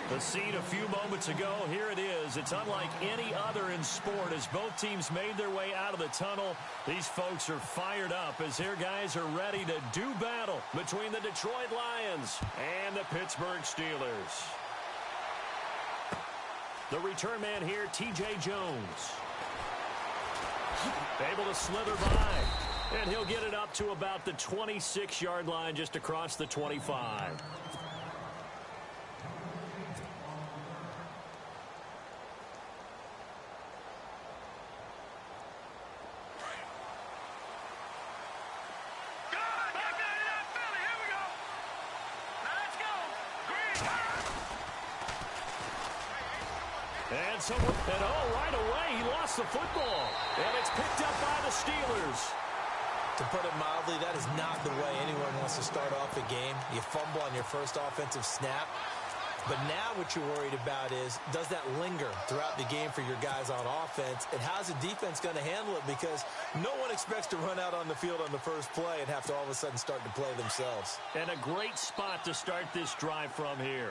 The scene a few moments ago, here it is. It's unlike any other in sport as both teams made their way out of the tunnel. These folks are fired up as their guys are ready to do battle between the Detroit Lions and the Pittsburgh Steelers. The return man here, T.J. Jones. Able to slither by, and he'll get it up to about the 26-yard line just across the 25. And right away, he lost the football. And it's picked up by the Steelers. To put it mildly, that is not the way anyone wants to start off a game. You fumble on your first offensive snap. But now what you're worried about is, does that linger throughout the game for your guys on offense? And how's the defense going to handle it? Because no one expects to run out on the field on the first play and have to all of a sudden start to play themselves. And a great spot to start this drive from here.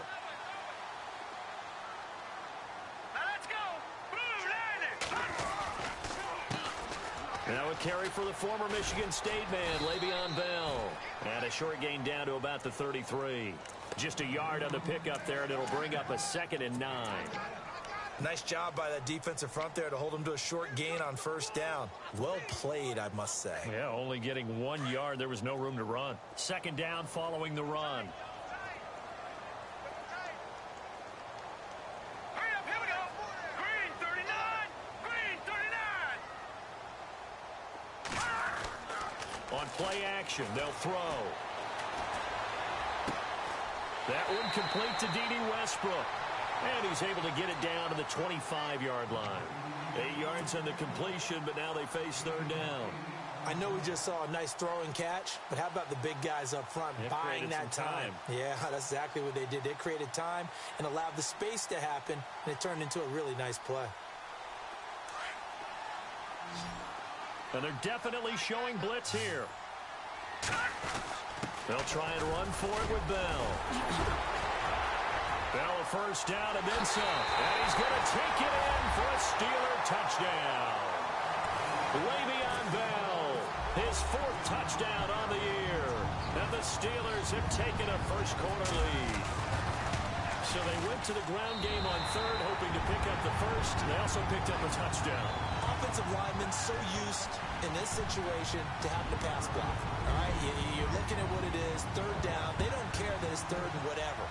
Now a carry for the former Michigan State man, Le'Veon Bell. And a short gain down to about the 33. Just a yard on the pickup there, and it'll bring up a 2nd and 9. Nice job by that defensive front there to hold him to a short gain on first down. Well played, I must say. Yeah, only getting 1 yard. There was no room to run. 2nd down following the run. On play action, they'll throw. That one complete to D.D. Westbrook. And he's able to get it down to the 25-yard line. 8 yards on the completion, but now they face 3rd down. I know we just saw a nice throw and catch, but how about the big guys up front buying that time? Yeah, that's exactly what they did. They created time and allowed the space to happen, and it turned into a really nice play. And they're definitely showing blitz here. They'll try and run for it with Bell. Bell a first down and then some. And he's going to take it in for a Steeler touchdown. Le'Veon Bell, his 4th touchdown on the year. And the Steelers have taken a first-quarter lead. So they went to the ground game on 3rd, hoping to pick up the first. They also picked up a touchdown. Offensive linemen so used in this situation to having to pass block. All right, you're looking at what it is, 3rd down. They don't care that it's 3rd and whatever.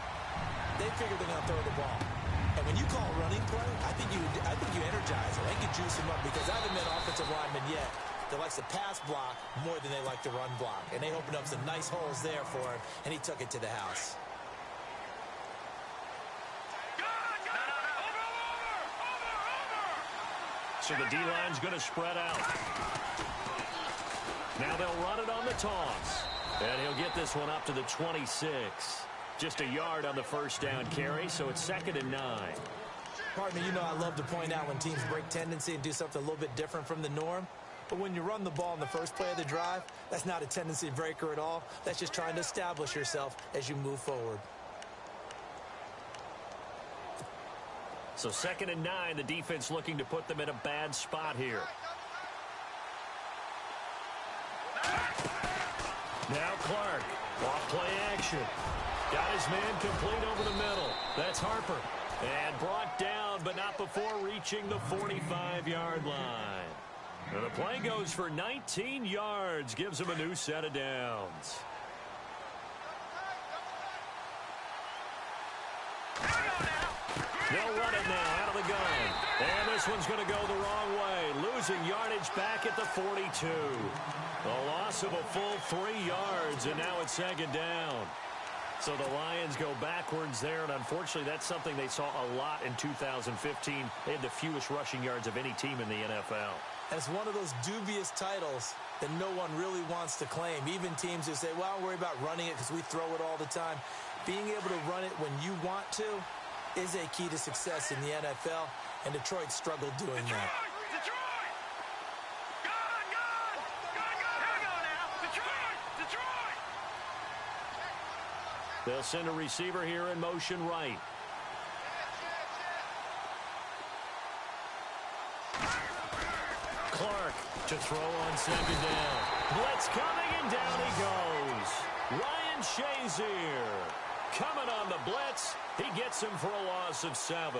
They figure they're going to throw the ball. And when you call running play, I think you energize them. I think you juice them up because I haven't met offensive linemen yet that likes to pass block more than they like to run block. And they opened up some nice holes there for him, and he took it to the house. So the D-line's going to spread out. Now they'll run it on the toss. And he'll get this one up to the 26. Just a yard on the first down carry, so it's 2nd and 9. Pardon me, you know I love to point out when teams break tendency and do something a little bit different from the norm. But when you run the ball in the first play of the drive, that's not a tendency breaker at all. That's just trying to establish yourself as you move forward. So 2nd and 9, the defense looking to put them in a bad spot here. Now Clark, off play action. Got his man complete over the middle. That's Harper. And brought down, but not before reaching the 45-yard line. And the play goes for 19 yards, gives him a new set of downs. They'll run it now out of the gun. And this one's going to go the wrong way. Losing yardage back at the 42. A loss of a full 3 yards, and now it's 2nd down. So the Lions go backwards there, and unfortunately that's something they saw a lot in 2015. They had the fewest rushing yards of any team in the NFL. And it's one of those dubious titles that no one really wants to claim. Even teams who say, well, I don't worry about running it because we throw it all the time. Being able to run it when you want to is a key to success in the NFL, and Detroit struggled doing that. They'll send a receiver here in motion right. To throw on second down. Blitz coming, and down he goes. Ryan Shazier coming on the blitz. He gets him for a loss of 7.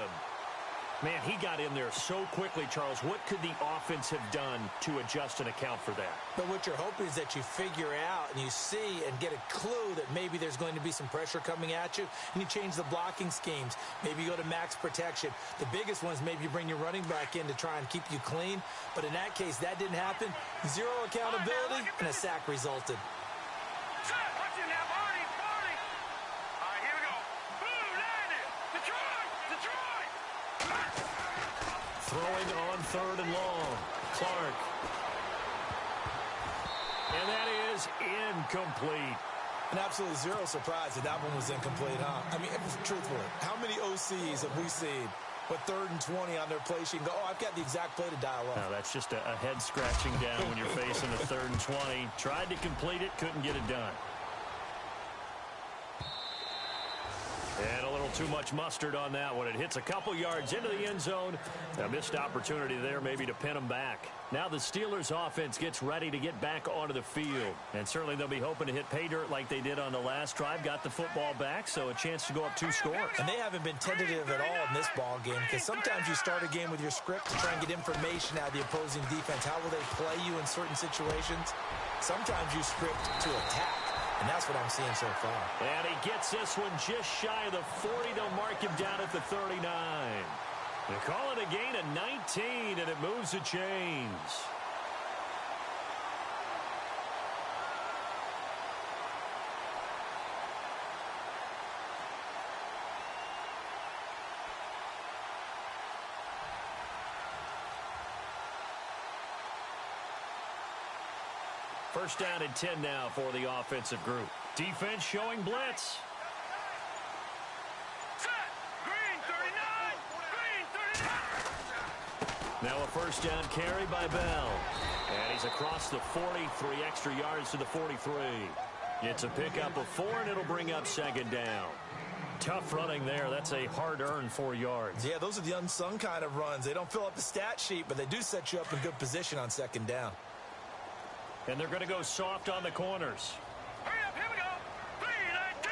Man, he got in there so quickly, Charles. What could the offense have done to adjust and account for that? But what you're hoping is that you figure out and you see and get a clue that maybe there's going to be some pressure coming at you, and you change the blocking schemes. Maybe you go to max protection. The biggest one is maybe you bring your running back in to try and keep you clean. But in that case, that didn't happen. Zero accountability, and a sack resulted. Throwing on 3rd and long. Clark. And that is incomplete. And absolutely zero surprise that that one was incomplete, huh? I mean, truthfully, how many OCs have we seen with 3rd and 20 on their play sheet and go, oh, I've got the exact play to dial up? No, that's just a head scratching down when you're facing a 3rd and 20. Tried to complete it, couldn't get it done. And a little too much mustard on that one. It hits a couple yards into the end zone. A missed opportunity there maybe to pin them back. Now the Steelers offense gets ready to get back onto the field. And certainly they'll be hoping to hit pay dirt like they did on the last drive. Got the football back, so a chance to go up 2 scores. And they haven't been tentative at all in this ball game, because sometimes you start a game with your script to try and get information out of the opposing defense. How will they play you in certain situations? Sometimes you script to attack. And that's what I'm seeing so far. And he gets this one just shy of the 40. They'll mark him down at the 39. They call it a gain of 19, and it moves the chains. First down and 10 now for the offensive group. Defense showing blitz. Set. Green 39. Green 39. Now a first down carry by Bell. And he's across the 43 extra yards to the 43. It's a pickup of 4, and it'll bring up second down. Tough running there. That's a hard-earned 4 yards. Yeah, those are the unsung kind of runs. They don't fill up the stat sheet, but they do set you up in good position on second down. And they're going to go soft on the corners. Hurry up, here we go. 319.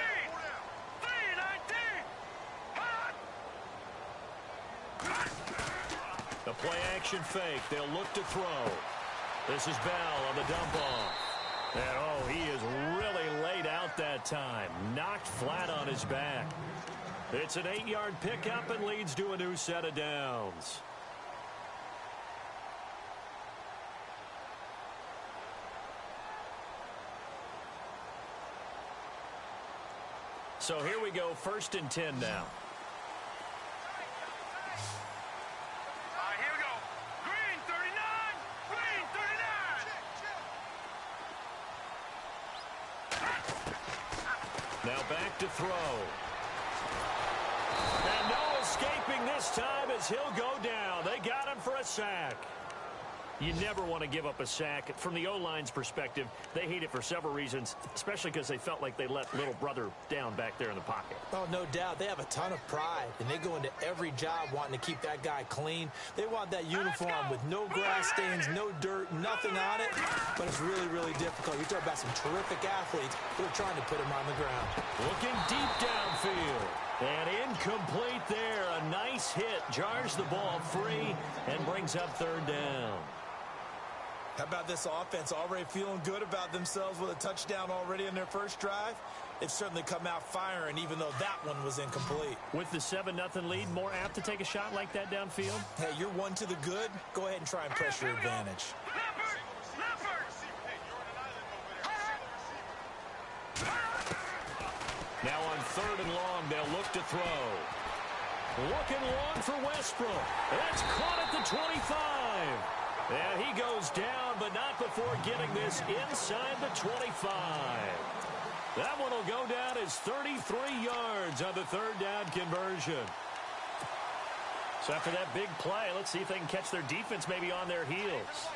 319. The play action fake. They'll look to throw. This is Bell on the dump off. And oh, he is really laid out that time. Knocked flat on his back. It's an 8-yard pickup and leads to a new set of downs. So here we go, 1st and 10 now. All right, here we go. Green 39. Green 39. Now back to throw. And no escaping this time as he'll go down. They got him for a sack. You never want to give up a sack. From the O-line's perspective, they hate it for several reasons, especially because they felt like they let little brother down back there in the pocket. Oh, no doubt. They have a ton of pride, and they go into every job wanting to keep that guy clean. They want that uniform with no grass stains, no dirt, nothing on it, but it's really, really difficult. You're talking about some terrific athletes who are trying to put him on the ground. Looking deep downfield. And incomplete there. A nice hit. Jars the ball free and brings up 3rd down. How about this offense already feeling good about themselves with a touchdown already in their first drive? They've certainly come out firing, even though that one was incomplete. With the 7-0 lead, more apt to take a shot like that downfield? Hey, you're one to the good. Go ahead and try and press your advantage. Now on 3rd and long, they'll look to throw. Looking long for Westbrook. That's caught at the 25. And he goes down, but not before getting this inside the 25. That one will go down as 33 yards on the 3rd down conversion. So after that big play, let's see if they can catch their defense maybe on their heels.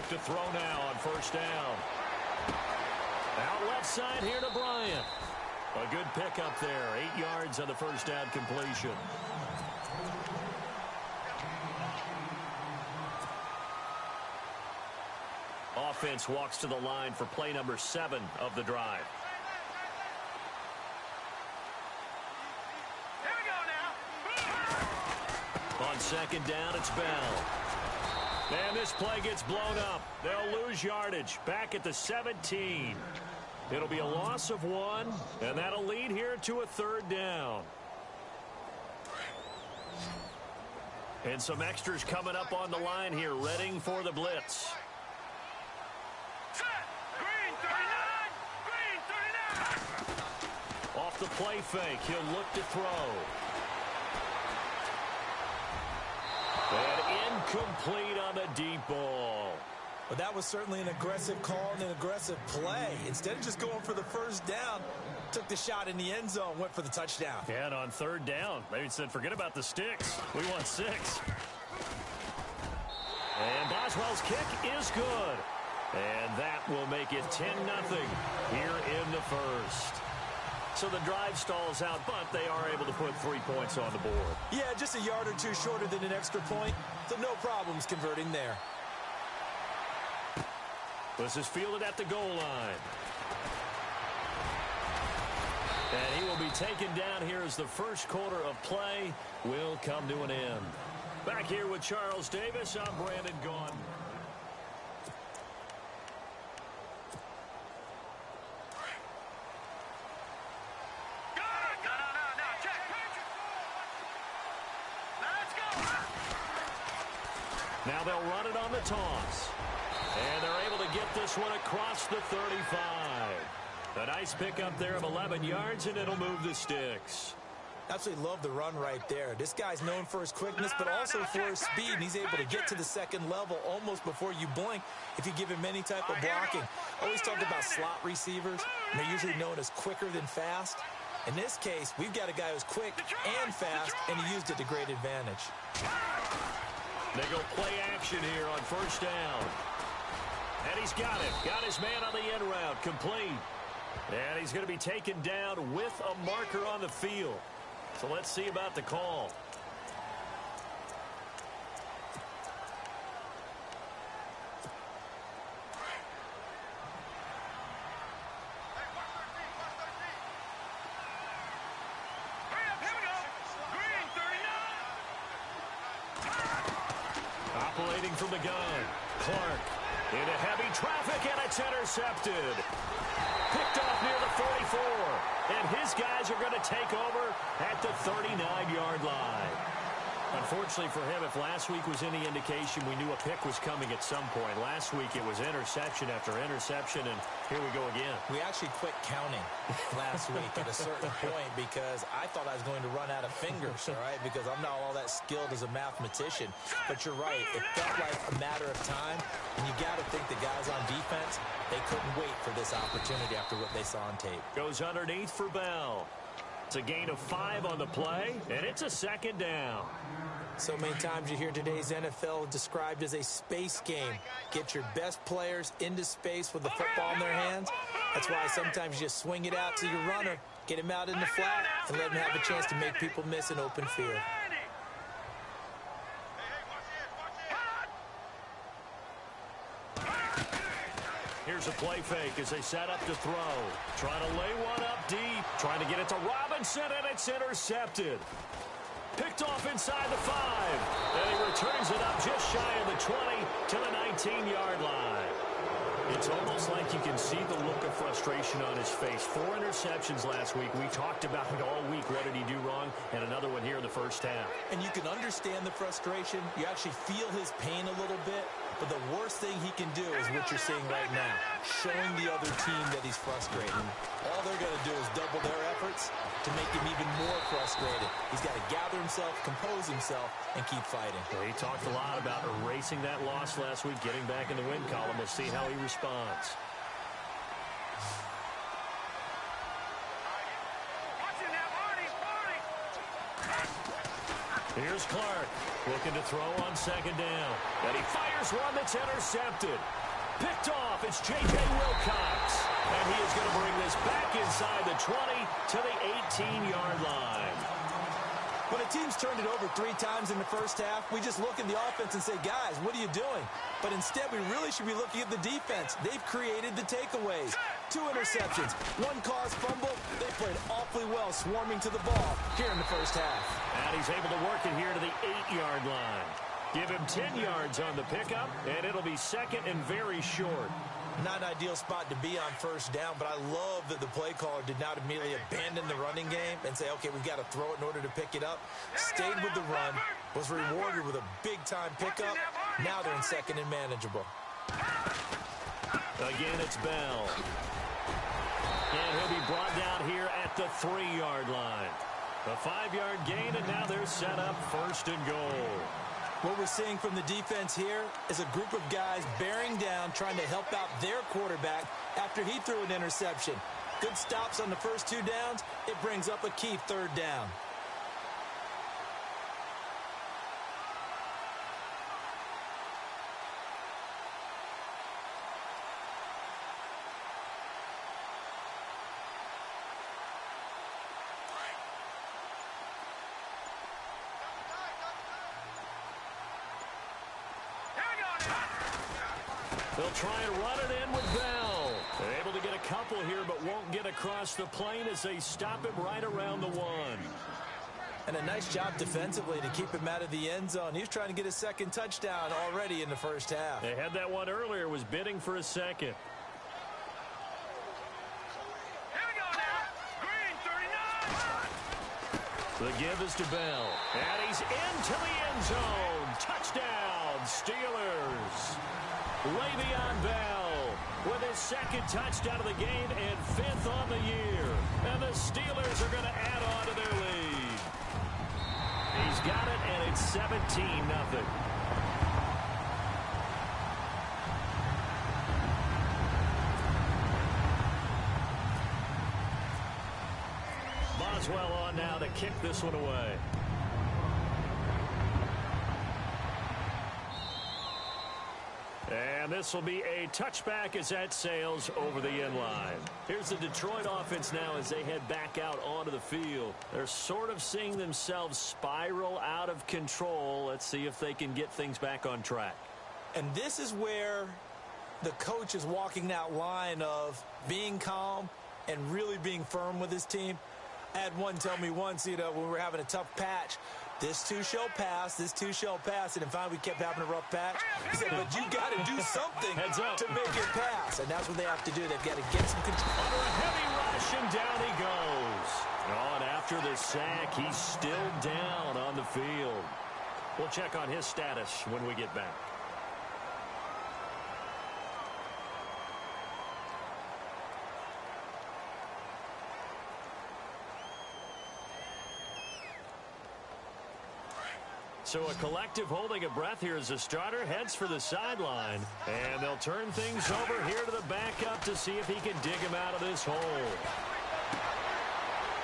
look to throw now on first down. Out left side here to Bryant. A good pickup there. 8 yards on the first down completion. Offense walks to the line for play number 7 of the drive. Here we go now. On second down, it's Bell. And this play gets blown up. They'll lose yardage. Back at the 17. It'll be a loss of 1, and that'll lead here to a third down. And some extras coming up on the line here, readying for the blitz. Set. Green 39. Green 39. Off the play fake, he'll look to throw. And incomplete on the deep ball. Well, that was certainly an aggressive call and an aggressive play. Instead of just going for the first down, took the shot in the end zone, went for the touchdown. Yeah, and on third down, they said, forget about the sticks. We want 6. And Boswell's kick is good. And that will make it 10-0 here in the first. So the drive stalls out, but they are able to put 3 points on the board. Yeah, just a yard or two shorter than an extra point, so no problems converting there. This is fielded at the goal line. And he will be taken down here as the first quarter of play will come to an end. Back here with Charles Davis, I'm Brandon Gaudin. Now they'll run it on the toss. And they're able to get this one across the 35. A nice pickup there of 11 yards, and it'll move the sticks. Absolutely love the run right there. This guy's known for his quickness, but also for his speed, and he's able to get to the second level almost before you blink if you give him any type of blocking. Always talked about slot receivers, and they're usually known as quicker than fast. In this case, we've got a guy who's quick and fast, and he used it to great advantage. They go play action here on first down. And he's got it. Got his man on the end route. Complete. And he's going to be taken down with a marker on the field. So let's see about the call. Operating from the gun. Clark into heavy traffic, and it's intercepted. Picked off near the 44. And his guys are going to take over at the 39-yard line. Unfortunately for him, if last week was any indication, we knew a pick was coming at some point. Last week it was interception after interception, and here we go again. We actually quit counting last week at a certain point because I thought I was going to run out of fingers, all right, because I'm not all that skilled as a mathematician. But you're right. It felt like a matter of time, and you got to think the guys on defense, they couldn't wait for this opportunity after what they saw on tape. Goes underneath for Bell. It's a gain of 5 on the play, and it's a second down. So many times you hear today's NFL described as a space game. Get your best players into space with the football in their hands. That's why sometimes you just swing it out to your runner, get him out in the flat, and let him have a chance to make people miss an open field. Here's a play fake as they set up to throw. Trying to lay one up deep. Trying to get it to Robinson, and it's intercepted. Picked off inside the 5. And he returns it up just shy of the 20 to the 19-yard line. It's almost like you can see the look of frustration on his face. 4 interceptions last week. We talked about it all week. What did he do wrong? And another one here in the first half. And you can understand the frustration. You actually feel his pain a little bit. But the worst thing he can do is what you're seeing right now, showing the other team that he's frustrated. All they're going to do is double their efforts to make him even more frustrated. He's got to gather himself, compose himself, and keep fighting. Well, he talked a lot about erasing that loss last week, getting back in the win column. We'll see how he responds. Here's Clark looking to throw on second down. And he fires one that's intercepted. Picked off. It's J.J. Wilcox. And he is going to bring this back inside the 20 to the 18-yard line. When a team's turned it over 3 times in the first half, we just look at the offense and say, guys, what are you doing? But instead, we really should be looking at the defense. They've created the takeaways. 2 interceptions, 1 caused fumble. They played awfully well swarming to the ball here in the first half. And he's able to work it here to the 8-yard line. Give him 10 yards on the pickup, and it'll be second and very short. Not an ideal spot to be on first down, but I love that the play caller did not immediately abandon the running game and say, okay, we've got to throw it in order to pick it up. Stayed with the run, was rewarded with a big-time pickup. Now they're in second and manageable. Again, it's Bell. And he'll be brought down here at the 3-yard line. A 5-yard gain, and now they're set up first and goal. What we're seeing from the defense here is a group of guys bearing down, trying to help out their quarterback after he threw an interception. Good stops on the first 2 downs. It brings up a key 3rd down. They'll try and run it in with Bell. They're able to get a couple here, but won't get across the plane as they stop him right around the 1. And a nice job defensively to keep him out of the end zone. He was trying to get his 2nd touchdown already in the first half. They had that one earlier, was bidding for a second. Here we go now. Green 39. The give is to Bell. And he's into the end zone. Touchdown, Steelers. Le'Veon Bell with his 2nd touchdown of the game and 5th on the year. And the Steelers are going to add on to their lead. He's got it, and it's 17-0. Boswell on now to kick this one away. And this will be a touchback as that sails over the end line. Here's the Detroit offense now as they head back out onto the field. They're sort of seeing themselves spiral out of control. Let's see if they can get things back on track. And this is where the coach is walking that line of being calm and really being firm with his team. I had one tell me once, when we were having a tough patch, this too shall pass, this too shall pass. And finally, we kept having a rough patch. He said, but you got to do something to make it pass. And that's what they have to do. They've got to get some control. Under a heavy rush, and down he goes. And after the sack, he's still down on the field. We'll check on his status when we get back. So a collective holding a breath here as the starter heads for the sideline. And they'll turn things over here to the backup to see if he can dig him out of this hole.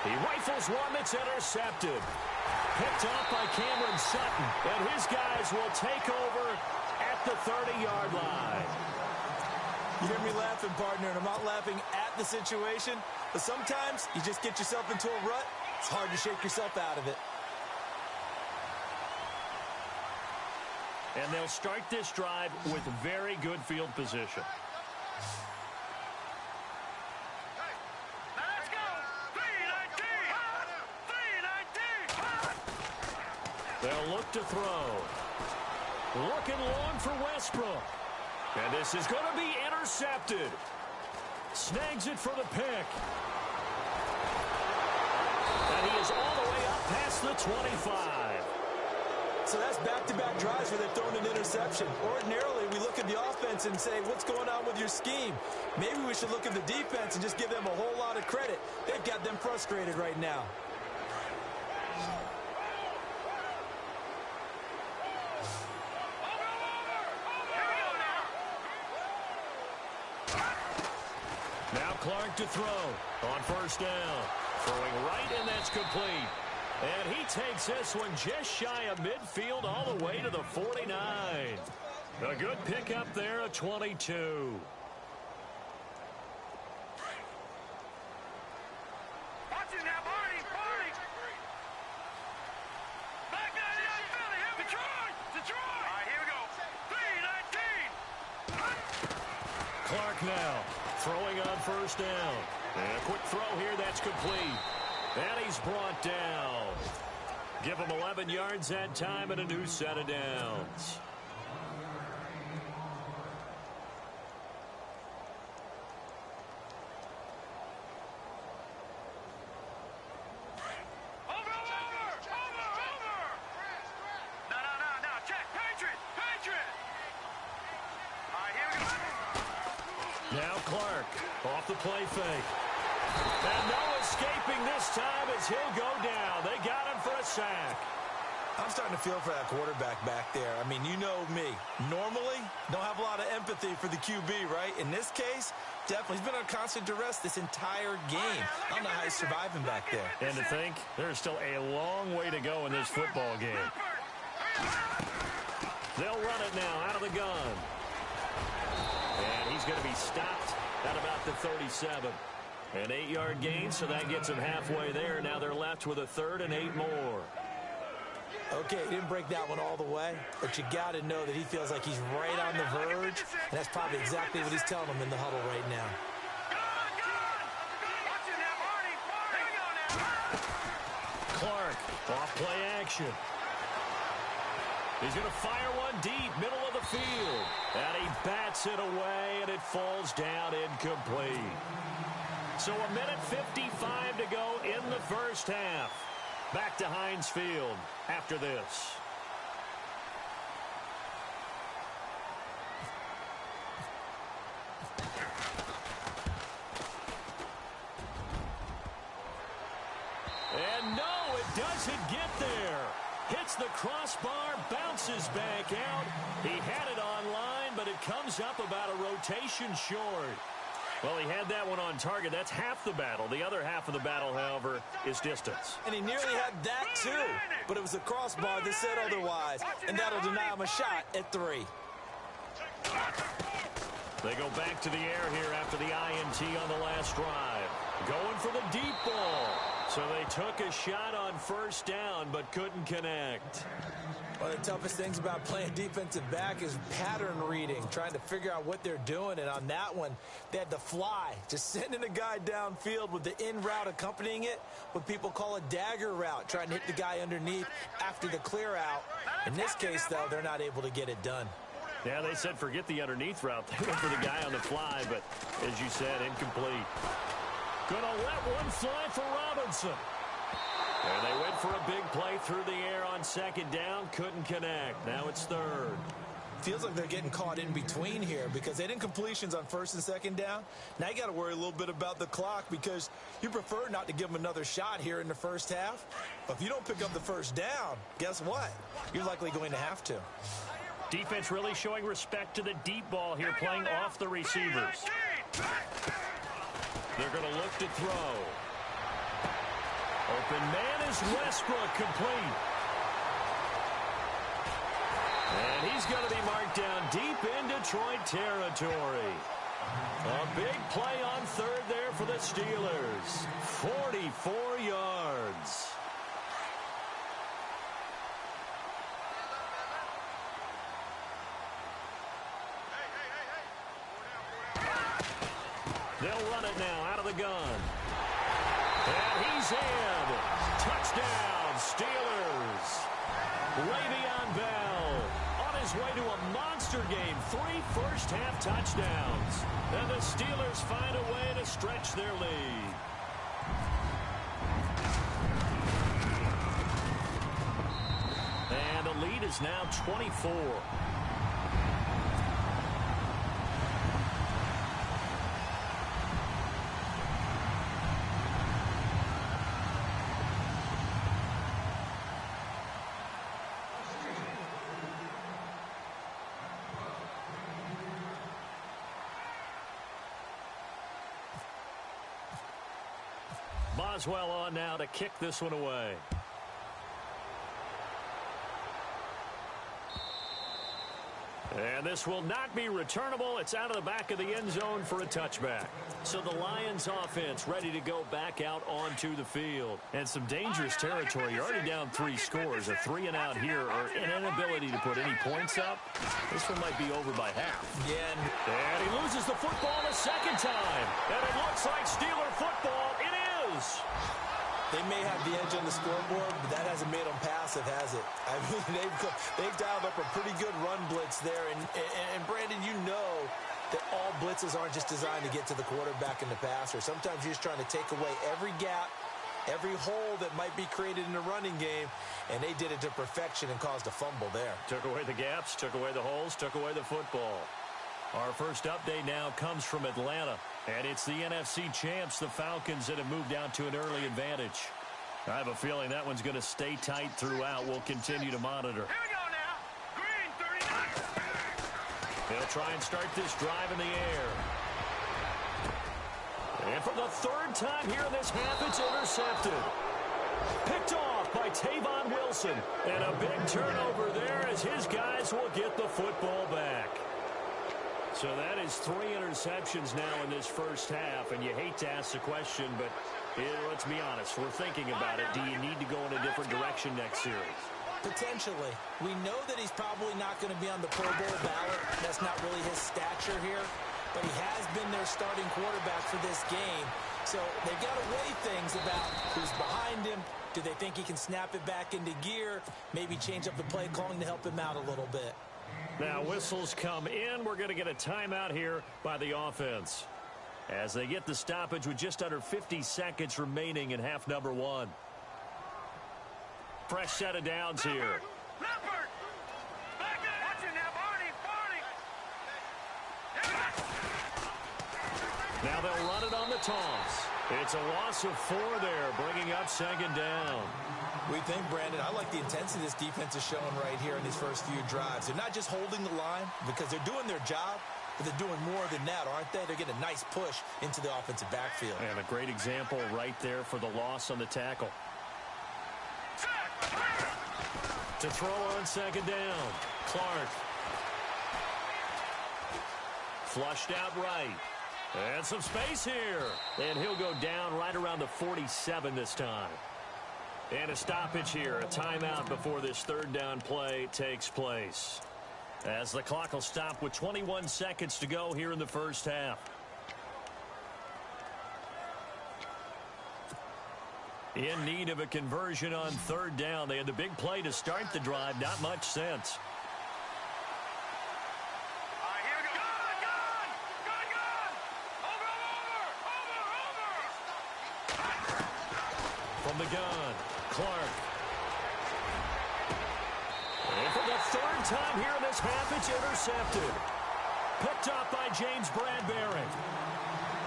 He rifles one that's intercepted. Picked off by Cameron Sutton. And his guys will take over at the 30-yard line. You hear me laughing, partner, and I'm not laughing at the situation. But sometimes you just get yourself into a rut. It's hard to shake yourself out of it. And they'll start this drive with very good field position. Now let's go. 3-19. They'll look to throw. Looking long for Westbrook. And this is going to be intercepted. Snags it for the pick. And he is all the way up past the 25. So that's back-to-back drives where they've thrown an interception. Ordinarily, we look at the offense and say, what's going on with your scheme? Maybe we should look at the defense and just give them a whole lot of credit. They've got them frustrated right now. Now Clark to throw on first down. Throwing right, and that's complete. And he takes this one just shy of midfield all the way to the 49. A good pickup there, a 22. Watching that, Barney. Back down the Philly. Here we go. Detroit. All right, here we go. 3-19. Clark now throwing on first down. And a quick throw here, that's complete. And he's brought down. Give him 11 yards that time and a new set of downs. Over. No. Check. Patriot. All right, here we go. Now Clark off the play fake. And no escaping this time as he'll go down. They got him for a sack. I'm starting to feel for that quarterback back there. I mean, you know me. Normally, don't have a lot of empathy for the QB, right? In this case, definitely. He's been on constant duress this entire game. I don't know how he's surviving back there. And to think, there's still a long way to go in this football game. They'll run it now out of the gun. And he's going to be stopped at about the 37. An 8-yard gain, so that gets them halfway there. Now they're left with a 3rd and 8 more. Okay, he didn't break that one all the way, but you got to know that he feels like he's right on the verge, and that's probably exactly what he's telling them in the huddle right now. Watching that, Barney. Here we go now. Clark, off play action. He's going to fire one deep, middle of the field. And he bats it away, and it falls down incomplete. So a minute 55 to go in the first half. Back to Heinz Field after this. And no, it doesn't get there. Hits the crossbar, bounces back out. He had it on line, but it comes up about a rotation short. Well, he had that one on target. That's half the battle. The other half of the battle, however, is distance. And he nearly had that, too. But it was the crossbar that said otherwise. And that'll deny him a shot at 3. They go back to the air here after the INT on the last drive. Going for the deep ball. So they took a shot on first down, but couldn't connect. One of the toughest things about playing defensive back is pattern reading, trying to figure out what they're doing. And on that one, they had the fly, just sending a guy downfield with the in route accompanying it, what people call a dagger route, trying to hit the guy underneath after the clear out. In this case, though, they're not able to get it done. Yeah, they said forget the underneath route. They went for the guy on the fly, but as you said, incomplete. Gonna let one fly for Robinson. And they went for a big play through the air on second down. Couldn't connect. Now it's 3rd. Feels like they're getting caught in between here because they didn't completions on first and second down. Now you got to worry a little bit about the clock because you prefer not to give them another shot here in the first half. But if you don't pick up the first down, guess what? You're likely going to have to. Defense really showing respect to the deep ball here, playing off the receivers. They're going to look to throw. Open man is Westbrook, complete. And he's going to be marked down deep in Detroit territory. A big play on 3rd there for the Steelers. 44 yards. They'll run it now out of the gun. And he's in. Touchdown, Steelers. Le'Veon Bell on his way to a monster game. 3 first-half touchdowns. And the Steelers find a way to stretch their lead. And the lead is now 24. Boswell on now to kick this one away. And this will not be returnable. It's out of the back of the end zone for a touchback. So the Lions offense ready to go back out onto the field. And some dangerous territory. You're already down 3 scores. A 3-and-out here or an inability to put any points up. This one might be over by half. Yeah. And he loses the football a second time. And it looks like Steeler football. It is. They may have the edge on the scoreboard, but that hasn't made them passive, has it? I mean, they've dialed up a pretty good run blitz there. And Brandon, you know that all blitzes aren't just designed to get to the quarterback and the passer. Sometimes you're just trying to take away every gap, every hole that might be created in the running game, and they did it to perfection and caused a fumble there. Took away the gaps, took away the holes, took away the football. Our first update now comes from Atlanta, and it's the NFC champs, the Falcons, that have moved out to an early advantage. I have a feeling that one's going to stay tight throughout. We'll continue to monitor. Here we go now. Green 39. They'll try and start this drive in the air. And for the 3rd time here in this half, it's intercepted. Picked off by Tavon Wilson. And a big turnover there as his guys will get the football back. So that is 3 interceptions now in this first half, and you hate to ask the question, but let's be honest, we're thinking about it. Do you need to go in a different direction next series? Potentially. We know that he's probably not going to be on the Pro Bowl ballot. That's not really his stature here, but he has been their starting quarterback for this game. So they've got to weigh things about who's behind him. Do they think he can snap it back into gear? Maybe change up the play calling to help him out a little bit. Now whistles come in. We're going to get a timeout here by the offense as they get the stoppage with just under 50 seconds remaining in half number 1. Fresh set of downs here. Leopard. Back in. Watch it now, Barney. Now they'll run it on the toss. It's a loss of 4 there, bringing up 2nd down. We think, Brandon, I like the intensity this defense is showing right here in these first few drives. They're not just holding the line because they're doing their job, but they're doing more than that, aren't they? They're getting a nice push into the offensive backfield. And a great example right there for the loss on the tackle. To throw on 2nd down, Clark. Flushed out right. And some space here. And he'll go down right around the 47 this time. And a stoppage here, a timeout before this 3rd down play takes place. As the clock will stop with 21 seconds to go here in the first half. In need of a conversion on 3rd down. They had the big play to start the drive, not much sense. All right, here we go. Gun! From the gun, Clark. And for the 3rd time here in this half, it's intercepted. Picked up by James Bradbury.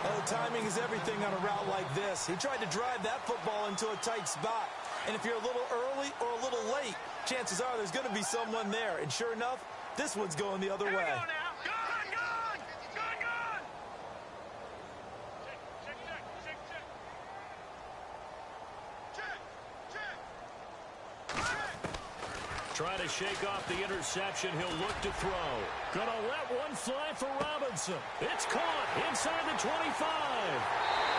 Oh, timing is everything on a route like this. He tried to drive that football into a tight spot. And if you're a little early or a little late, chances are there's going to be someone there. And sure enough, this one's going the other way. Here we go now. Gun! Trying to shake off the interception. He'll look to throw. Gonna let one fly for Robinson. It's caught inside the 25.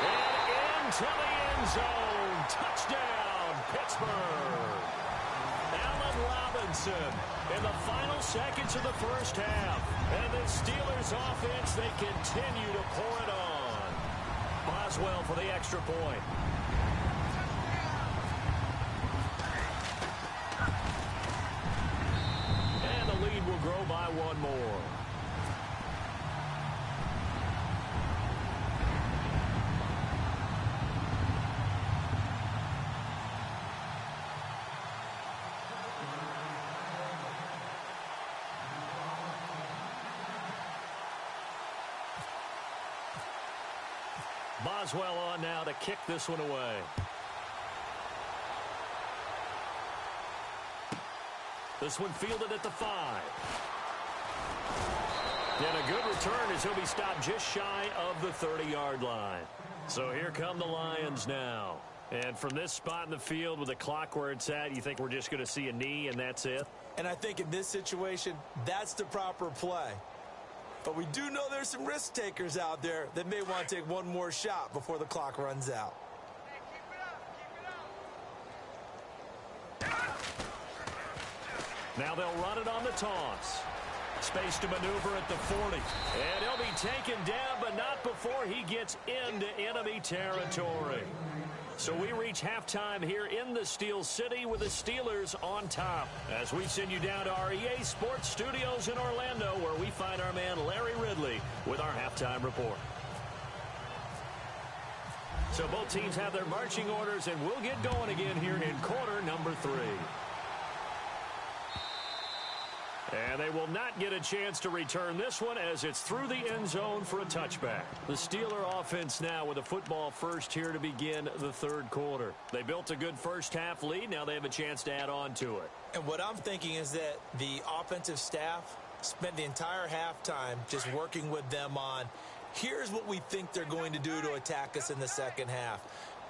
And into the end zone. Touchdown, Pittsburgh. Allen Robinson in the final seconds of the first half. And the Steelers offense, they continue to pour it on. Boswell for the extra point. Lead will grow by 1 more. Boswell on now to kick this one away. This one fielded at the 5. And a good return as he'll be stopped just shy of the 30-yard line. So here come the Lions now. And from this spot in the field with the clock where it's at, you think we're just going to see a knee and that's it? And I think in this situation, that's the proper play. But we do know there's some risk takers out there that may want to take one more shot before the clock runs out. Now they'll run it on the toss. Space to maneuver at the 40. And he'll be taken down, but not before he gets into enemy territory. So we reach halftime here in the Steel City with the Steelers on top. As we send you down to our EA Sports Studios in Orlando, where we find our man Larry Ridley with our halftime report. So both teams have their marching orders, and we'll get going again here in quarter number 3. And they will not get a chance to return this one as it's through the end zone for a touchback. The Steeler offense now with a football first here to begin the third quarter. They built a good first half lead. Now they have a chance to add on to it. And what I'm thinking is that the offensive staff spent the entire halftime just working with them on, here's what we think they're going to do to attack us in the second half.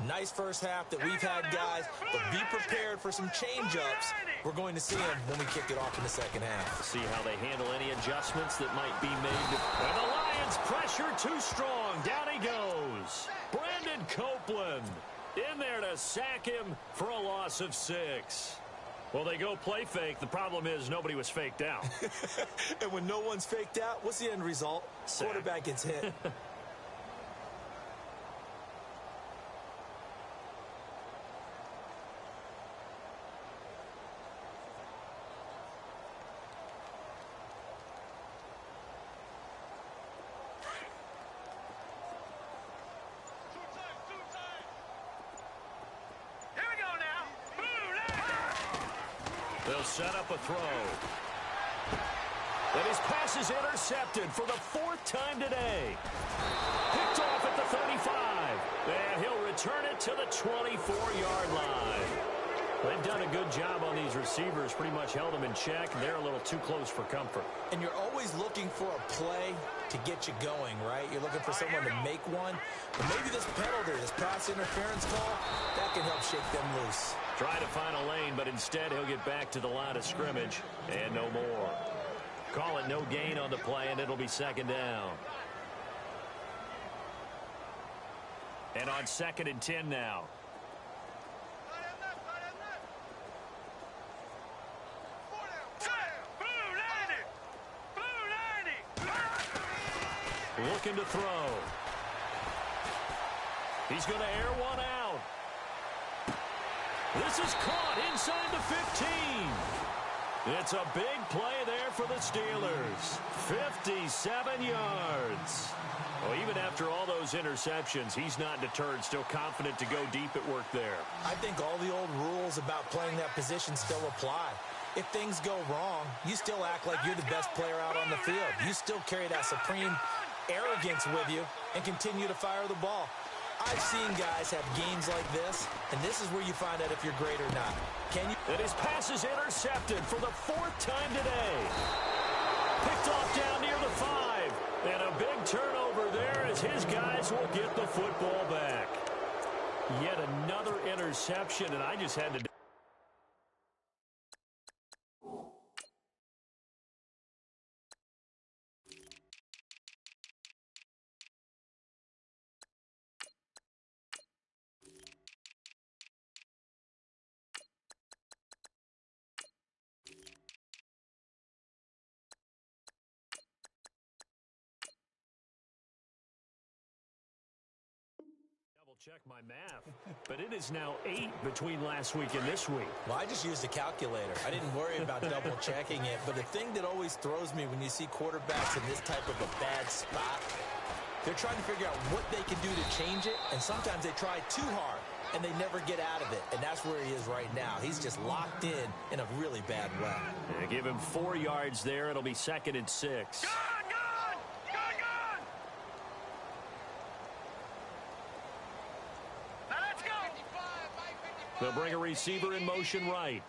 Nice first half that we've had, guys, but be prepared for some change-ups. We're going to see them when we kick it off in the second half. See how they handle any adjustments that might be made. And the Lions pressure too strong. Down he goes. Brandon Copeland in there to sack him for a loss of 6. Well, they go play fake. The problem is nobody was faked out. And when no one's faked out, what's the end result? Sack. Quarterback gets hit. They'll set up a throw. And his pass is intercepted for the 4th time today. Picked off at the 35. And he'll return it to the 24-yard line. They've done a good job on these receivers, pretty much held them in check. They're a little too close for comfort. And you're always looking for a play to get you going, right? You're looking for someone to make one. But maybe this penalty, this pass interference call, that can help shake them loose. Try to find a lane, but instead he'll get back to the line of scrimmage and no more. Call it no gain on the play, and it'll be second down. And on 2nd and 10 now. Looking to throw. He's going to air one out. This is caught inside the 15. It's a big play there for the Steelers. 57 yards. Well, even after all those interceptions, he's not deterred, still confident to go deep at work there. I think all the old rules about playing that position still apply. If things go wrong, you still act like you're the best player out on the field. You still carry that supreme arrogance with you and continue to fire the ball. I've seen guys have games like this, and this is where you find out if you're great or not. Can you? And his pass is intercepted for the 4th time today. Picked off down near the 5. And a big turnover there as his guys will get the football back. Yet another interception, and I just had to... check my math, but it is now 8 between last week and this week. Well, I just used a calculator. I didn't worry about double checking it, but the thing that always throws me when you see quarterbacks in this type of a bad spot, they're trying to figure out what they can do to change it, and sometimes they try too hard, and they never get out of it, and that's where he is right now. He's just locked in a really bad way. Yeah, give him 4 yards there. It'll be 2nd and 6. They'll bring a receiver in motion right.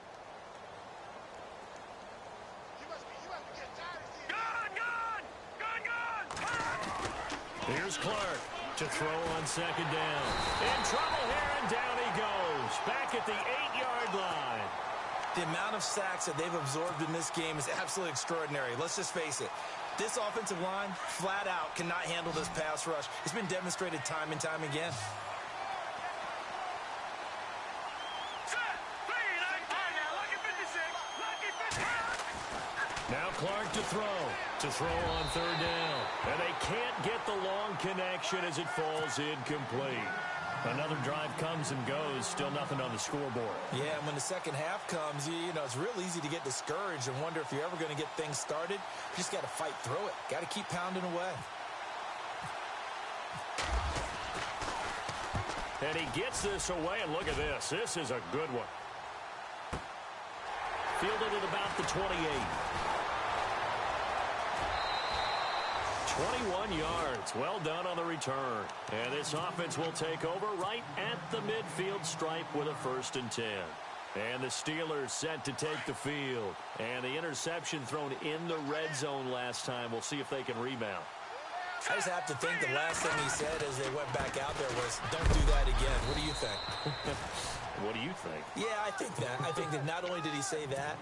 Here's Clark to throw on 2nd down. In trouble here, and down he goes. Back at the 8-yard line. The amount of sacks that they've absorbed in this game is absolutely extraordinary. Let's just face it. This offensive line, flat out, cannot handle this pass rush. It's been demonstrated time and time again. Now Clark to throw. To throw on third down. And they can't get the long connection as it falls incomplete. Another drive comes and goes. Still nothing on the scoreboard. Yeah, and when the second half comes, you know, it's real easy to get discouraged and wonder if you're ever going to get things started. You just got to fight through it. Got to keep pounding away. And he gets this away, and look at this. This is a good one. Fielded at about the 28. 21 yards. Well done on the return. And this offense will take over right at the midfield stripe with a 1st and 10. And the Steelers set to take the field. And the interception thrown in the red zone last time. We'll see if they can rebound. I just have to think the last thing he said as they went back out there was, don't do that again. What do you think? What do you think? Yeah, I think that. I think that not only did he say that,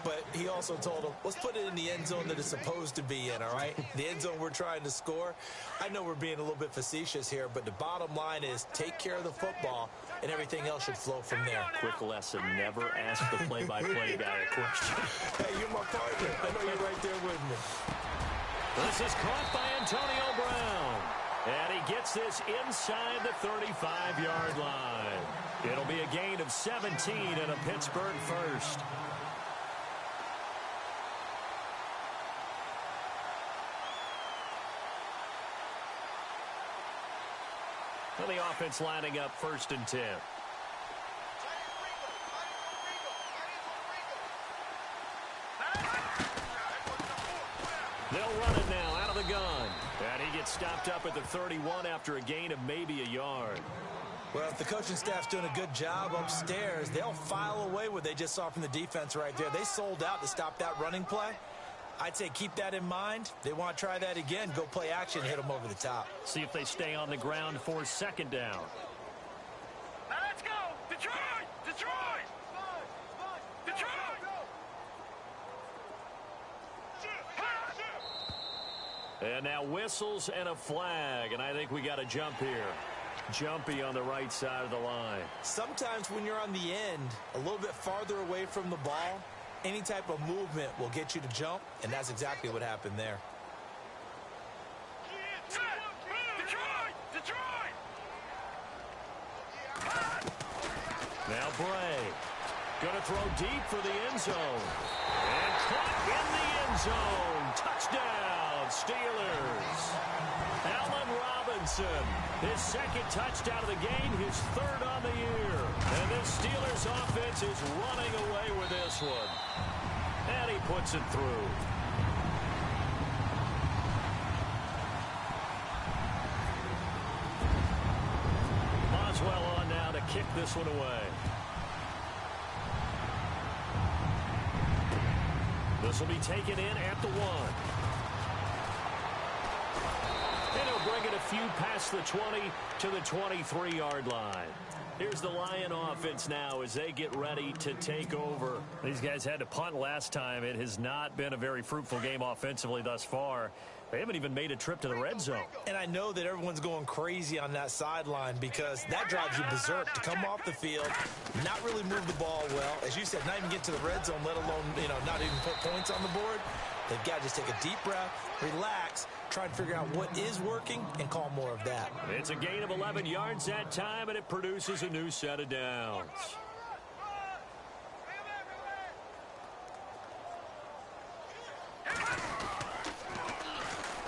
but he also told him, let's put it in the end zone that it's supposed to be in, all right? The end zone we're trying to score. I know we're being a little bit facetious here, but the bottom line is take care of the football, and everything else should flow from there. Quick lesson, never ask the play-by-play guy a question. Hey, you're my partner. I know you're right there with me. This is caught by Antonio Brown. And he gets this inside the 35-yard line. It'll be a gain of 17 and a Pittsburgh first. Well, the offense lining up 1st and 10. They'll run it now out of the gun. And he gets stopped up at the 31 after a gain of maybe a yard. Well, if the coaching staff's doing a good job upstairs, they'll file away what they just saw from the defense right there. They sold out to stop that running play. I'd say keep that in mind. They want to try that again. Go play action, hit them over the top. See if they stay on the ground for 2nd down. Now let's go! Detroit! Detroit! Detroit! And now whistles and a flag, and I think we got a jump here. Jumpy on the right side of the line. Sometimes when you're on the end, a little bit farther away from the ball, any type of movement will get you to jump, and that's exactly what happened there. Detroit! Detroit! Now Bray. Going to throw deep for the end zone. And caught in the end zone. Touchdown, Steelers. Allen Robinson, his 2nd touchdown of the game, his 3rd on the year. And this Steelers offense is running away with this one. And he puts it through. Boswell on now to kick this one away. This will be taken in at the 1. And he'll bring it a few past the 20 to the 23-yard line. Here's the Lion offense now as they get ready to take over. These guys had to punt last time. It has not been a very fruitful game offensively thus far. They haven't even made a trip to the red zone. And I know that everyone's going crazy on that sideline because that drives you berserk to come off the field, not really move the ball well. As you said, not even get to the red zone, let alone, not even put points on the board. They've got to just take a deep breath, relax, try and figure out what is working, and call more of that. It's a gain of 11 yards that time, and it produces a new set of downs.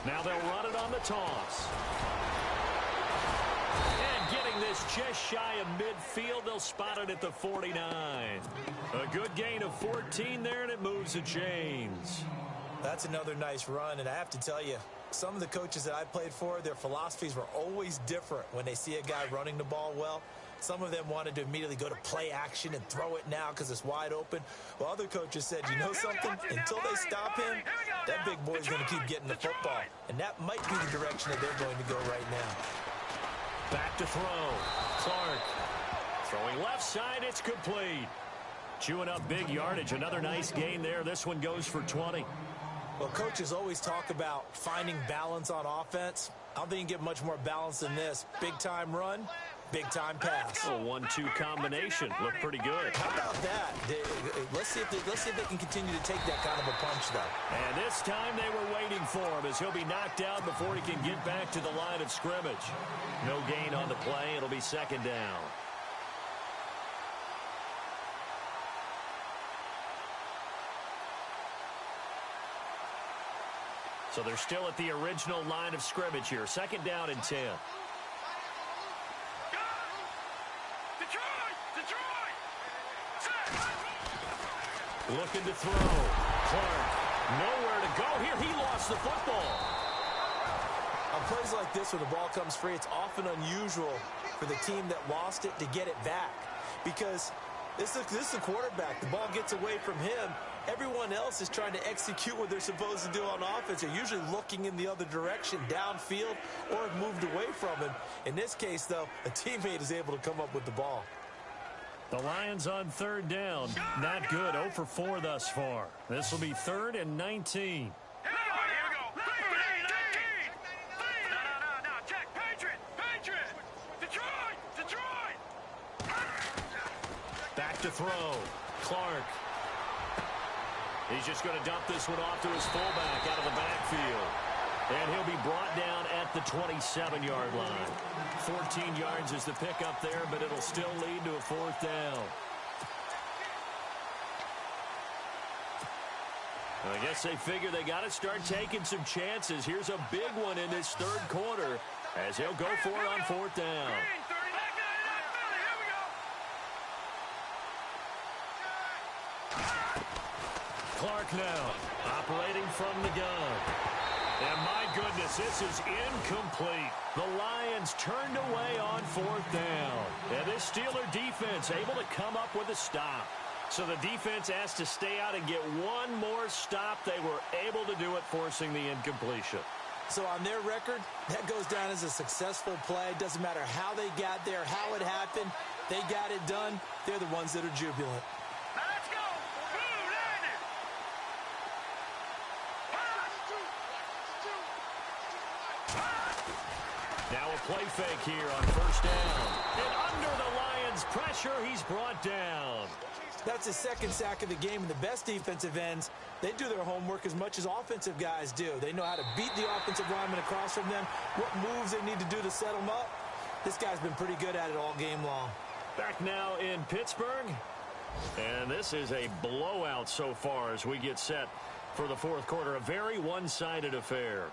Now they'll run it on the toss. And getting this just shy of midfield, they'll spot it at the 49. A good gain of 14 there, and it moves the chains. That's another nice run, and I have to tell you, some of the coaches that I played for, their philosophies were always different when they see a guy running the ball well. Some of them wanted to immediately go to play action and throw it now because it's wide open. While other coaches said, you know something? Until they stop him, that big boy's going to keep getting the football. And that might be the direction that they're going to go right now. Back to throw. Clark throwing left side. It's complete. Chewing up big yardage. Another nice gain there. This one goes for 20. Well, coaches always talk about finding balance on offense. I don't think you can get much more balance than this. Big-time run, big-time pass. A 1-2 combination. Looked pretty good. How about that? Let's see if they can continue to take that kind of a punch, though. And this time they were waiting for him as he'll be knocked down before he can get back to the line of scrimmage. No gain on the play. It'll be second down. So they're still at the original line of scrimmage here. Second down and 10. Looking to throw. Clark, nowhere to go here. He lost the football. On plays like this, when the ball comes free, it's often unusual for the team that lost it to get it back. Because this is the quarterback. The ball gets away from him. Everyone else is trying to execute what they're supposed to do on offense. They're usually looking in the other direction, downfield, or have moved away from him. In this case, though, a teammate is able to come up with the ball. The Lions on third down. Not good. 0 for 4 thus far. This will be 3rd and 19. Back to throw. Clark. He's just going to dump this one off to his fullback out of the backfield. And he'll be brought down at the 27-yard line. 14 yards is the pickup there, but it'll still lead to a 4th down. I guess they figure they got to start taking some chances. Here's a big one in this 3rd quarter as he'll go for it on 4th down. Clark now operating from the gun. And my goodness, this is incomplete. The Lions turned away on 4th down. And this Steeler defense able to come up with a stop. So the defense asked to stay out and get one more stop. They were able to do it, forcing the incompletion. So on their record, that goes down as a successful play. Doesn't matter how they got there, how it happened. They got it done. They're the ones that are jubilant. Now a play fake here on 1st down. And under the Lions' pressure, he's brought down. That's his 2nd sack of the game, and the best defensive ends, they do their homework as much as offensive guys do. They know how to beat the offensive lineman across from them, what moves they need to do to set them up. This guy's been pretty good at it all game long. Back now in Pittsburgh. And this is a blowout so far as we get set for the 4th quarter. A very one-sided affair.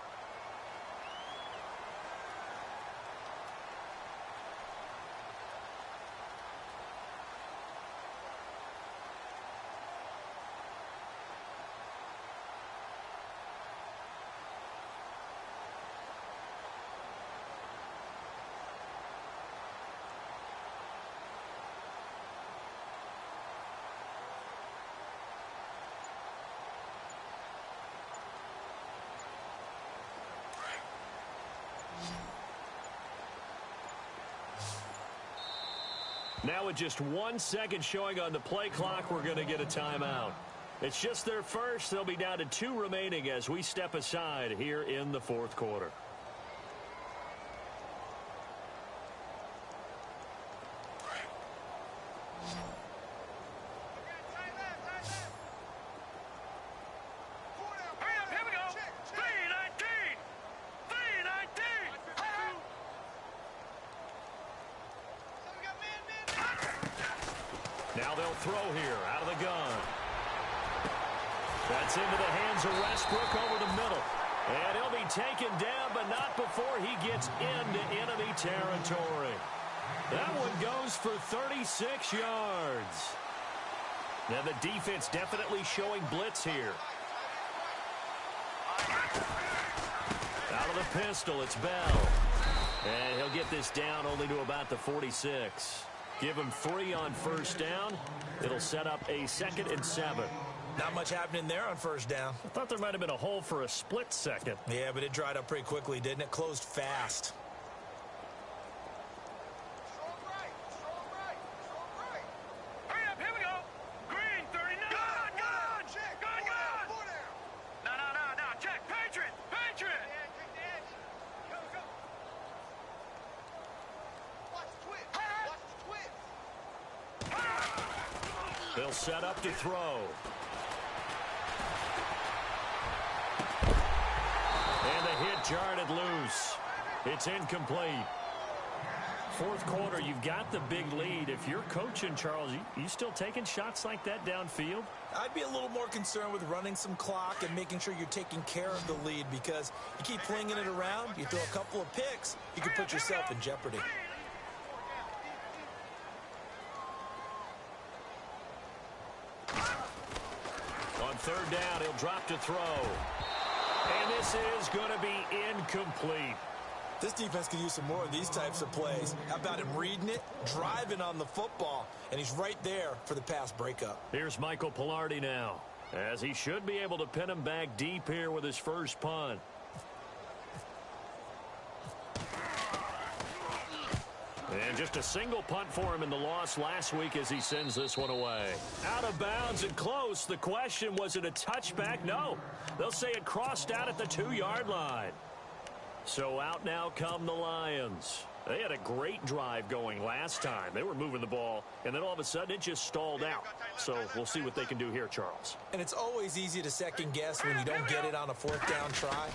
Now with just 1 second showing on the play clock, we're going to get a timeout. It's just their first. They'll be down to 2 remaining as we step aside here in the 4th quarter. Now they'll throw here out of the gun. That's into the hands of Westbrook over the middle. And he'll be taken down, but not before he gets into enemy territory. That one goes for 36 yards. Now the defense definitely showing blitz here. Out of the pistol, it's Bell. And he'll get this down only to about the 46. Give him 3 on 1st down. It'll set up a 2nd and 7. Not much happening there on 1st down. I thought there might have been a hole for a split second. Yeah, but it dried up pretty quickly, didn't it? Closed fast. Hurry up, here we go. Green He'll set up to throw. And the hit jarred it loose. It's incomplete. Fourth quarter, you've got the big lead. If you're coaching, Charles, you still taking shots like that downfield? I'd be a little more concerned with running some clock and making sure you're taking care of the lead, because you keep flinging it around, you throw a couple of picks, you could put yourself in jeopardy. On third down, he'll drop to throw. And this is going to be incomplete. This defense could use some more of these types of plays. How about him reading it, driving on the football, and he's right there for the pass breakup. Here's Michael Pilardi now, as he should be able to pin him back deep here with his first punt. And just a single punt for him in the loss last week as he sends this one away. Out of bounds and close. The question, was it a touchback? No. They'll say it crossed out at the 2-yard line. So out now come the Lions. They had a great drive going last time. They were moving the ball, and then all of a sudden it just stalled out. So we'll see what they can do here, Charles. And it's always easy to second guess when you don't get it on a fourth down try.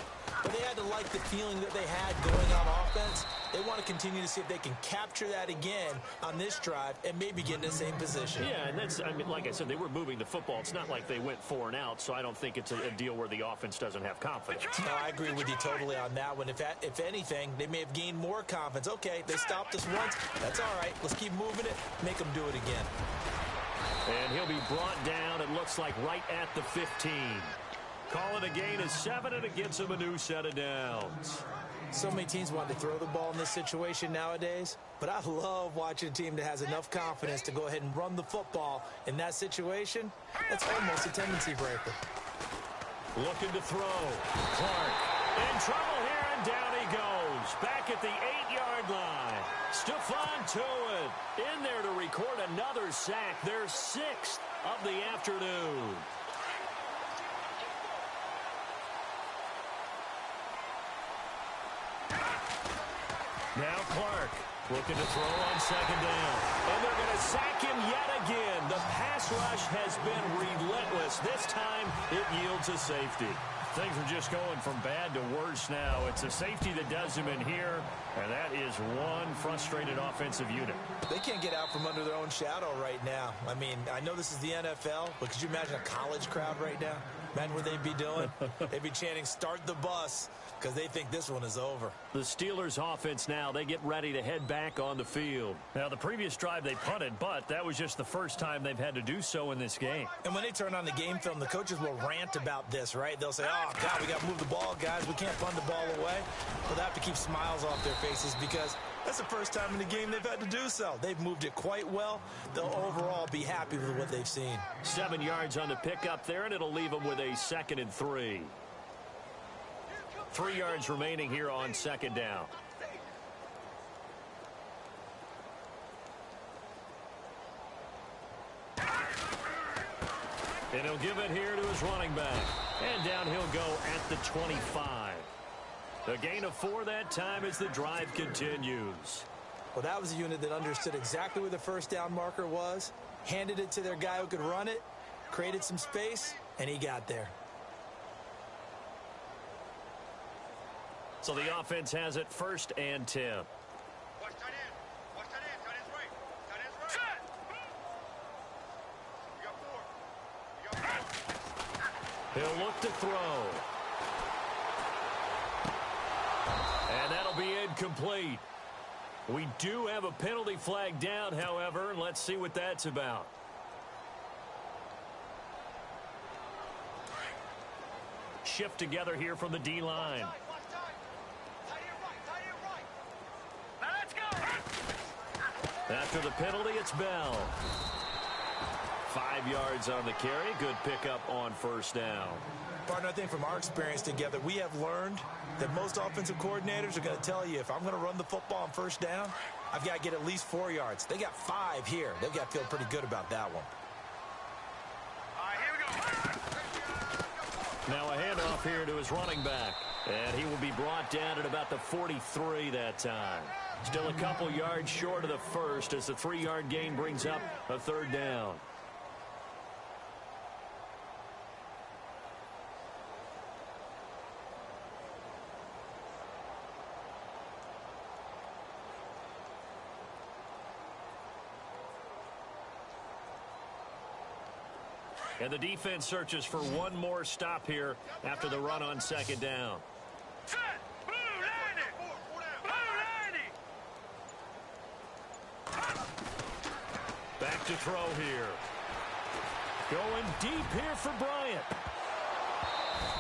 But they had to like the feeling that they had going on offense. They want to continue to see if they can capture that again on this drive and maybe get in the same position. Yeah, and that's, I mean, like I said, they were moving the football. It's not like they went 4 and out, so I don't think it's a deal where the offense doesn't have confidence. No, I agree with you totally on that one. If anything, they may have gained more confidence. Okay, they stopped us once. That's all right. Let's keep moving it. Make them do it again. And he'll be brought down, it looks like, right at the 15. Call it a gain of 7, and it gets him a new set of downs. So many teams want to throw the ball in this situation nowadays, but I love watching a team that has enough confidence to go ahead and run the football in that situation. That's almost a tendency breaker. Looking to throw. Clark in trouble here, and down he goes. Back at the 8-yard line. Stephon Tuitt in there to record another sack. Their 6th of the afternoon. Now Clark looking to throw on second down. And they're going to sack him yet again. The pass rush has been relentless. This time it yields a safety. Things are just going from bad to worse now. It's a safety that does him in here, and that is one frustrated offensive unit. They can't get out from under their own shadow right now. I mean, I know this is the NFL, but could you imagine a college crowd right now? Imagine what they'd be doing. They'd be chanting, "Start the bus," because they think this one is over. The Steelers offense now, they get ready to head back on the field. Now, the previous drive they punted, but that was just the first time they've had to do so in this game. And when they turn on the game film, the coaches will rant about this, right? They'll say, "Oh, God, we got to move the ball, guys. We can't punt the ball away." Well, they have to keep smiles off their faces because that's the first time in the game they've had to do so. They've moved it quite well. They'll overall be happy with what they've seen. 7 yards on the pickup there, and it'll leave them with a 2nd and 3. 3 yards remaining here on second down. And he'll give it here to his running back. And down he'll go at the 25. A gain of 4 that time as the drive continues. Well, that was a unit that understood exactly where the first down marker was, handed it to their guy who could run it, created some space, and he got there. So the offense has it 1st and 10. Watch tight end. Watch tight end. Tight end's right. Tight end's right. Set. You got 4. You got 4. He'll look to throw. And that'll be incomplete. We do have a penalty flag down, however, and let's see what that's about. Shift together here from the D-line. After the penalty, it's Bell. 5 yards on the carry. Good pickup on first down. Partner, I think from our experience together, we have learned that most offensive coordinators are going to tell you, if I'm going to run the football on first down, I've got to get at least 4 yards. They got 5 here. They've got to feel pretty good about that one. All right, here we go. Now a handoff here to his running back. And he will be brought down at about the 43 that time. Still a couple yards short of the first as the 3-yard gain brings up a 3rd down. And the defense searches for one more stop here after the run on second down. Set. Blue 90. Blue 90. Back to throw here. Going deep here for Bryant.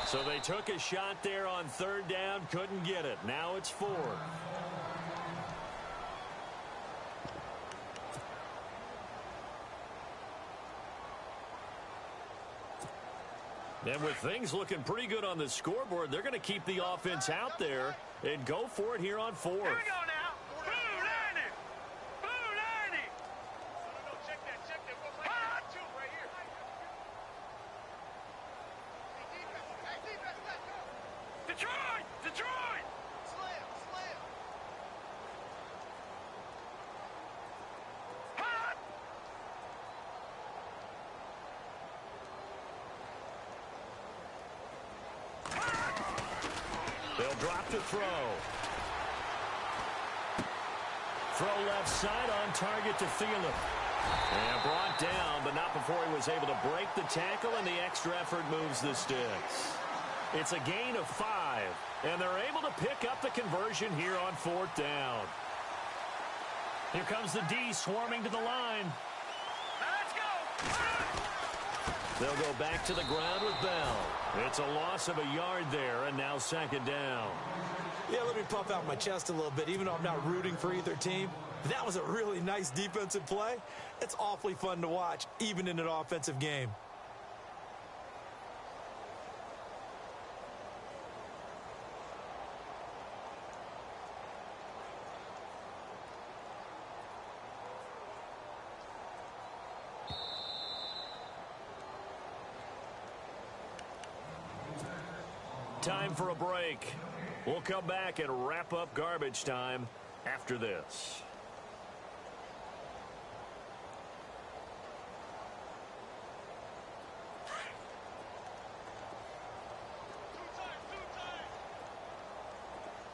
So they took a shot there on third down, couldn't get it. Now it's fourth. And with things looking pretty good on the scoreboard, they're going to keep the offense out there and go for it here on fourth. Here we go now. Blue 90. Blue 90. No, check that. Check that. Hot. Two right here. Detroit. Detroit. Slam. Slam. Hot. They'll drop to throw. Throw left side on target to Thielen. And brought down, but not before he was able to break the tackle, and the extra effort moves the sticks. It's a gain of 5, and they're able to pick up the conversion here on fourth down. Here comes the D swarming to the line. Let's go. They'll go back to the ground with Bell. It's a loss of a yard there, and now second down. Yeah, let me puff out my chest a little bit, even though I'm not rooting for either team. That was a really nice defensive play. It's awfully fun to watch, even in an offensive game. Time for a break. We'll come back and wrap up garbage time after this.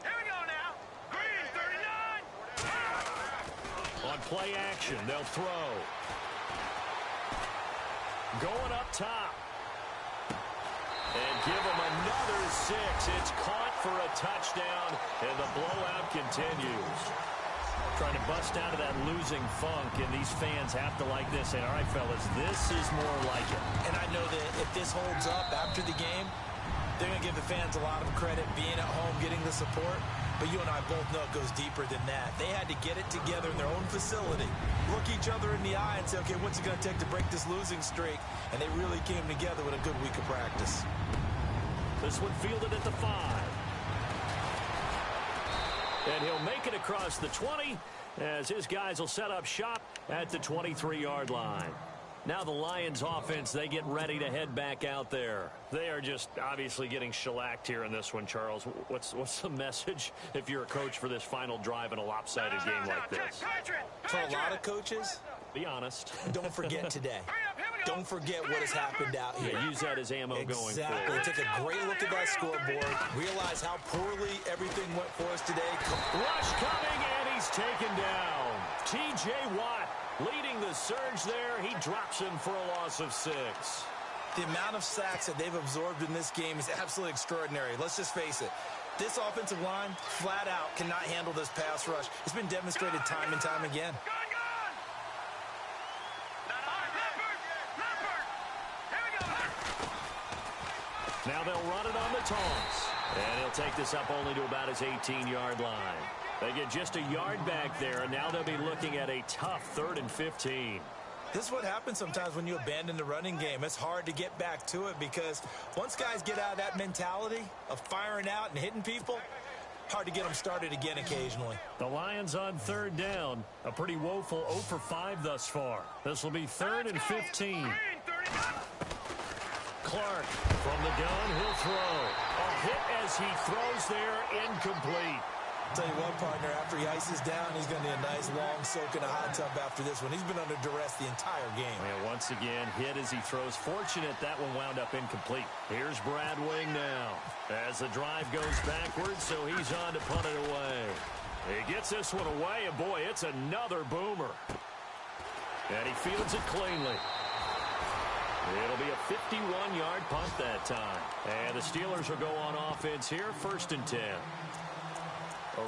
Here we go now. Green 39. On play action, they'll throw. Going up top. And give them another 6. It's caught for a touchdown, and the blowout continues. Trying to bust out of that losing funk, and these fans have to like this. And all right, fellas, this is more like it. And I know that if this holds up after the game, they're going to give the fans a lot of credit being at home, getting the support. But you and I both know it goes deeper than that. They had to get it together in their own facility, look each other in the eye and say, okay, what's it going to take to break this losing streak? And they really came together with a good week of practice. This one fielded at the 5. And he'll make it across the 20 as his guys will set up shop at the 23-yard line. Now the Lions offense, they get ready to head back out there. They are just obviously getting shellacked here in this one, Charles. What's the message if you're a coach for this final drive in a lopsided game like this? For a lot of coaches, be honest. Don't forget today. Don't forget what has happened out here. Yeah, use that as ammo going forward. Exactly. Take a great look at that scoreboard. Realize how poorly everything went for us today. Rush coming, and he's taken down. T.J. Watt leading the surge there. He drops him for a loss of 6. The amount of sacks that they've absorbed in this game is absolutely extraordinary. Let's just face it. This offensive line, flat out, cannot handle this pass rush. It's been demonstrated time and time again. Now they'll run it on the taunts. And he'll take this up only to about his 18-yard line. They get just a yard back there, and now they'll be looking at a tough 3rd and 15. This is what happens sometimes when you abandon the running game. It's hard to get back to it because once guys get out of that mentality of firing out and hitting people, hard to get them started again occasionally. The Lions on 3rd down. A pretty woeful 0 for 5 thus far. This will be 3rd and 15. Clark from the gun, he'll throw. A hit as he throws there, incomplete. Tell you what, partner, after he ices down, he's going to need a nice long soak in a hot tub after this one. He's been under duress the entire game. And once again, hit as he throws. Fortunate that one wound up incomplete. Here's Brad Wing now as the drive goes backwards, so he's on to punt it away. He gets this one away, and boy, it's another boomer. And he fields it cleanly. It'll be a 51-yard punt that time. And the Steelers will go on offense here, 1st and 10.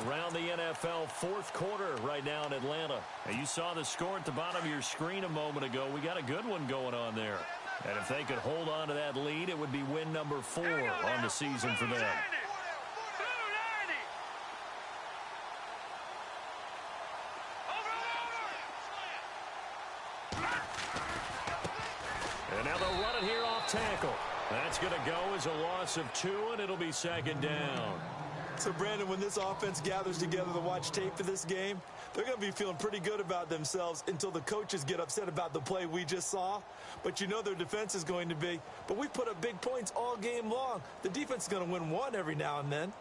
Around the NFL fourth quarter right now in Atlanta. And you saw the score at the bottom of your screen a moment ago. We got a good one going on there. And if they could hold on to that lead, it would be win number 4 on the season for them. And now they'll run it here off tackle. That's going to go as a loss of 2, and it'll be 2nd down. So, Brandon, when this offense gathers together to watch tape for this game, they're going to be feeling pretty good about themselves until the coaches get upset about the play we just saw. But you know their defense is going to be. But we put up big points all game long. The defense is going to win one every now and then.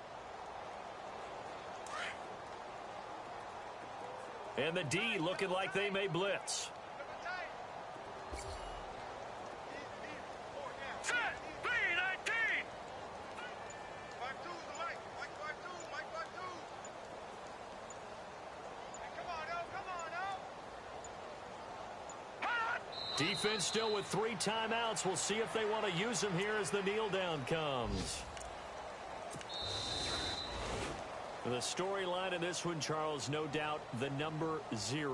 And the D looking like they may blitz. Defense still with 3 timeouts. We'll see if they want to use them here as the kneel down comes. The storyline in this one, Charles, no doubt the number 0.